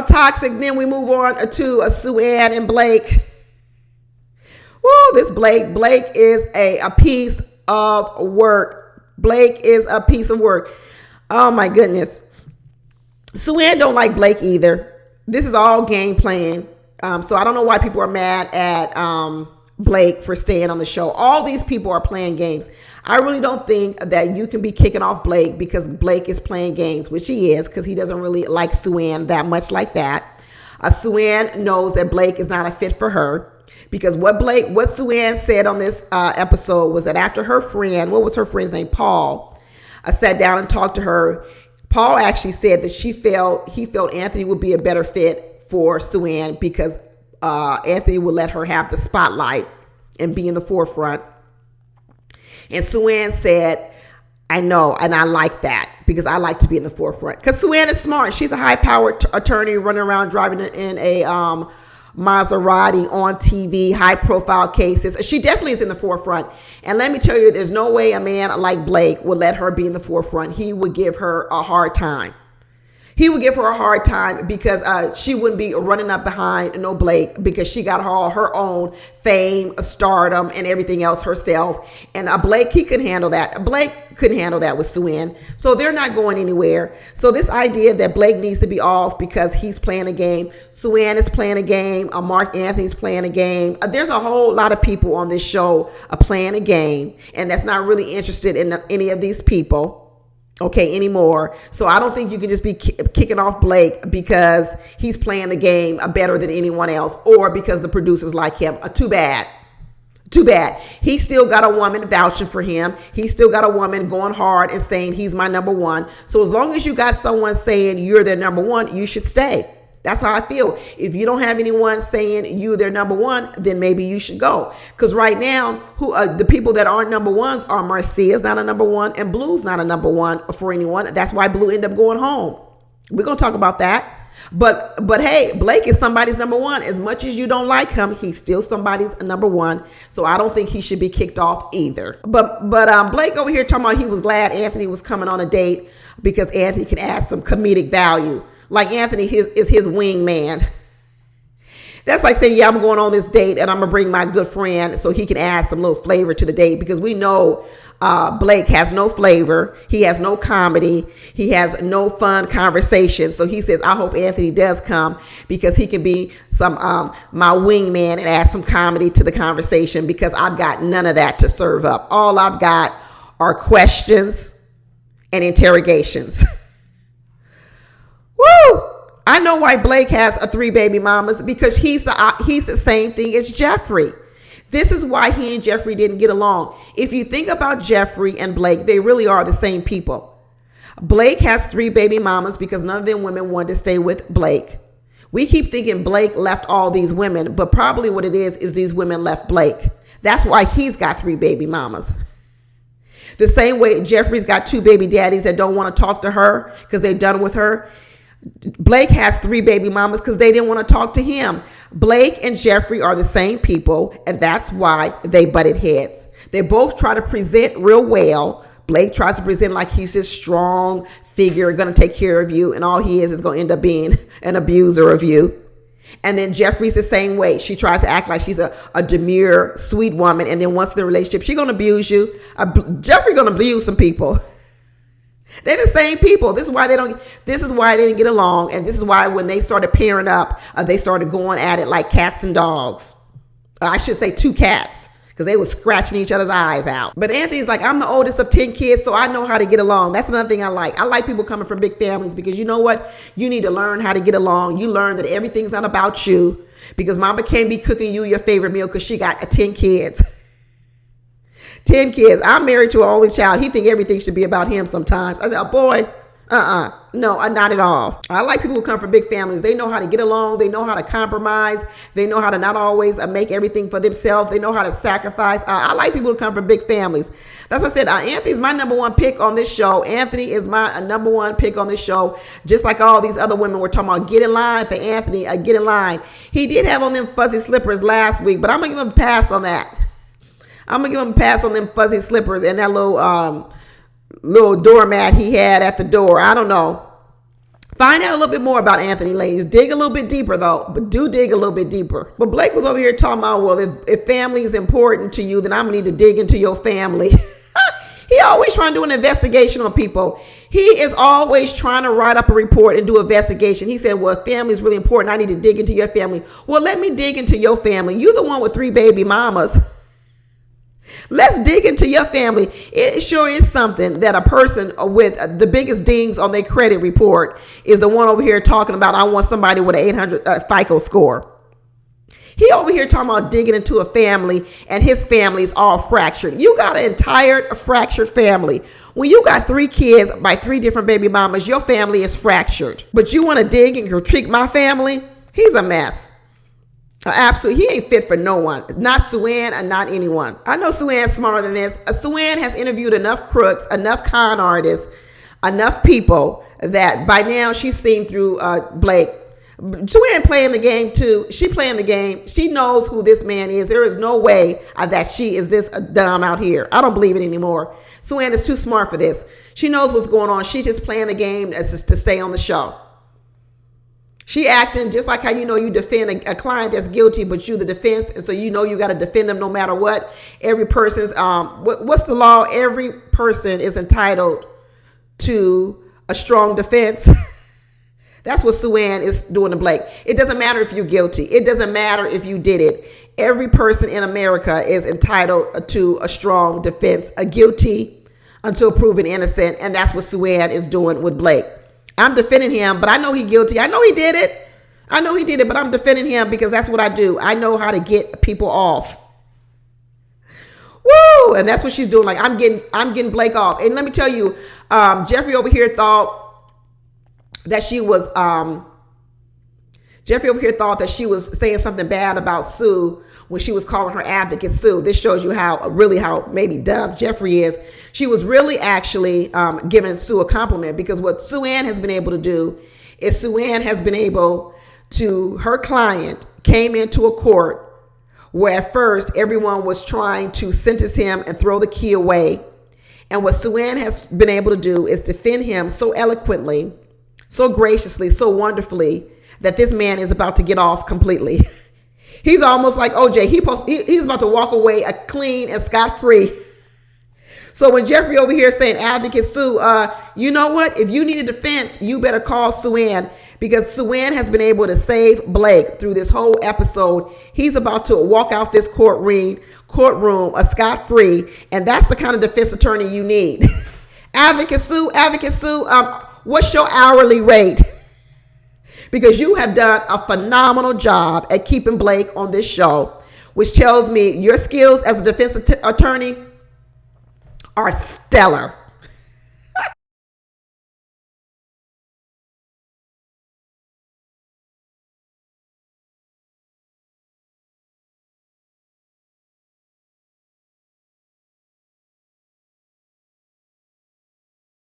toxic. Then we move on to Sue Ann and Blake. Woo, this Blake is a piece of work. Blake is a piece of work. Oh my goodness. Sue Ann don't like Blake either. This is all game playing. So I don't know why people are mad at Blake for staying on the show. All these people are playing games. I really don't think that you can be kicking off Blake because Blake is playing games, which he is, because he doesn't really like Sue Ann that much like that. Sue Ann knows that Blake is not a fit for her, because what Sue Ann said on this episode was that after her friend, what was her friend's name? Paul, sat down and talked to her. Paul actually said that he felt Anthony would be a better fit for Sue Ann because Anthony would let her have the spotlight and be in the forefront. And Sue Ann said, I know, and I like that because I like to be in the forefront. Because Sue Ann is smart. She's a high-powered attorney running around driving in a Maserati on TV, high-profile cases. She definitely is in the forefront. And let me tell you, there's no way a man like Blake would let her be in the forefront. He would give her a hard time. He would give her a hard time because she wouldn't be running up behind no Blake because she got her own fame, stardom, and everything else herself. And Blake, he couldn't handle that. Blake couldn't handle that with Sue Ann. So they're not going anywhere. So this idea that Blake needs to be off because he's playing a game, Sue Ann is playing a game, Mark Anthony's playing a game. There's a whole lot of people on this show playing a game, and that's not really interested in any of these people. Okay, anymore. So I don't think you can just be kicking off Blake because he's playing the game better than anyone else or because the producers like him. Too bad. He still got a woman vouching for him. He still got a woman going hard and saying he's my number one. So as long as you got someone saying you're their number one, you should stay. That's how I feel. If you don't have anyone saying you their number one, then maybe you should go. Because right now, the people that aren't number ones are Marcia's not a number one and Blue's not a number one for anyone. That's why Blue ended up going home. We're going to talk about that. But hey, Blake is somebody's number one. As much as you don't like him, he's still somebody's number one. So I don't think he should be kicked off either. But Blake over here talking about he was glad Anthony was coming on a date because Anthony can add some comedic value. Like Anthony is his wingman. That's like saying, yeah, I'm going on this date and I'm going to bring my good friend so he can add some little flavor to the date, because we know Blake has no flavor. He has no comedy. He has no fun conversation. So he says, I hope Anthony does come because he can be my wingman and add some comedy to the conversation, because I've got none of that to serve up. All I've got are questions and interrogations. Woo! I know why Blake has 3 baby mamas, because he's the same thing as Jeffrey. This is why he and Jeffrey didn't get along. If you think about Jeffrey and Blake, they really are the same people. Blake has 3 baby mamas because none of them women wanted to stay with Blake. We keep thinking Blake left all these women, but probably what it is these women left Blake. That's why he's got 3 baby mamas. The same way Jeffrey's got 2 baby daddies that don't want to talk to her because they're done with her. Blake has 3 baby mamas because they didn't want to talk to him. Blake and Jeffrey are the same people, and that's why they butted heads. They both try to present real well. Blake tries to present like he's this strong figure, going to take care of you, and all he is going to end up being an abuser of you. And then Jeffrey's the same way. She tries to act like she's a demure, sweet woman, and then once in the relationship, she's going to abuse you. Jeffrey's going to abuse some people. They're the same people. This is why they didn't get along. And this is why when they started pairing up, they started going at it like cats and dogs. I should say 2 cats, because they were scratching each other's eyes out. But Anthony's like, I'm the oldest of 10 kids, so I know how to get along. That's another thing I like. I like people coming from big families, because you know what? You need to learn how to get along. You learn that everything's not about you, because mama can't be cooking you your favorite meal because she got 10 kids. 10 kids. I'm married to an only child. He think everything should be about him sometimes. I said, oh boy, no, not at all. I like people who come from big families. They know how to get along. They know how to compromise. They know how to not always make everything for themselves. They know how to sacrifice. I like people who come from big families. That's what I said. Anthony's my number one pick on this show. Anthony is my number one pick on this show. Just like all these other women were talking about, get in line for Anthony. Get in line. He did have on them fuzzy slippers last week, but I'm going to give him a pass on that. I'm going to give him a pass on them fuzzy slippers and that little doormat he had at the door. I don't know. Find out a little bit more about Anthony, ladies. Dig a little bit deeper, though, but do dig a little bit deeper. But Blake was over here talking about, well, if family is important to you, then I'm going to need to dig into your family. He always trying to do an investigation on people. He is always trying to write up a report and do an investigation. He said, well, if family is really important, I need to dig into your family. Well, let me dig into your family. You're the one with 3 baby mamas. Let's dig into your family. It sure is something that a person with the biggest dings on their credit report is the one over here talking about, I want somebody with an 800 FICO score. He over here talking about digging into a family, and his family is all fractured. You got an entire fractured family. When you got 3 kids by 3 different baby mamas, your family is fractured. But you want to dig and critique my family? He's a mess. Absolutely. He ain't fit for no one. Not Sue-Ann and not anyone. I know Sue-Ann's smarter than this. Sue-Ann has interviewed enough crooks, enough con artists, enough people that by now she's seen through Blake. Sue-Ann playing the game too. She playing the game. She knows who this man is. There is no way that she is this dumb out here. I don't believe it anymore. Sue-Ann is too smart for this. She knows what's going on. She's just playing the game as just to stay on the show. She acting just like how you defend a client that's guilty, but you the defense, and so you got to defend them no matter what. Every person's what's the law? Every person is entitled to a strong defense. That's what Sue-Ann is doing to Blake. It doesn't matter if you're guilty. It doesn't matter if you did it. Every person in America is entitled to a strong defense, a guilty until proven innocent, and that's what Sue-Ann is doing with Blake. I'm defending him, but I know he's guilty. I know he did it. But I'm defending him because that's what I do. I know how to get people off. Woo! And that's what she's doing. Like, I'm getting Blake off. And let me tell you, Jeffrey over here thought that she was saying something bad about Sue when she was calling her advocate Sue. This shows you how maybe dumb Jeffrey is. She was really actually giving Sue a compliment, because what Sue-Ann has been able to do is her client came into a court where at first everyone was trying to sentence him and throw the key away. And what Sue-Ann has been able to do is defend him so eloquently, so graciously, so wonderfully, that this man is about to get off completely. He's almost like OJ. He's about to walk away clean and scot-free. So when Jeffrey over here saying advocate Sue, you know what? If you need a defense, you better call Sue-Ann, because Sue-Ann has been able to save Blake through this whole episode. He's about to walk out this courtroom a scot-free, and that's the kind of defense attorney you need. Advocate Sue, what's your hourly rate? Because you have done a phenomenal job at keeping Blake on this show, which tells me your skills as a defense attorney are stellar.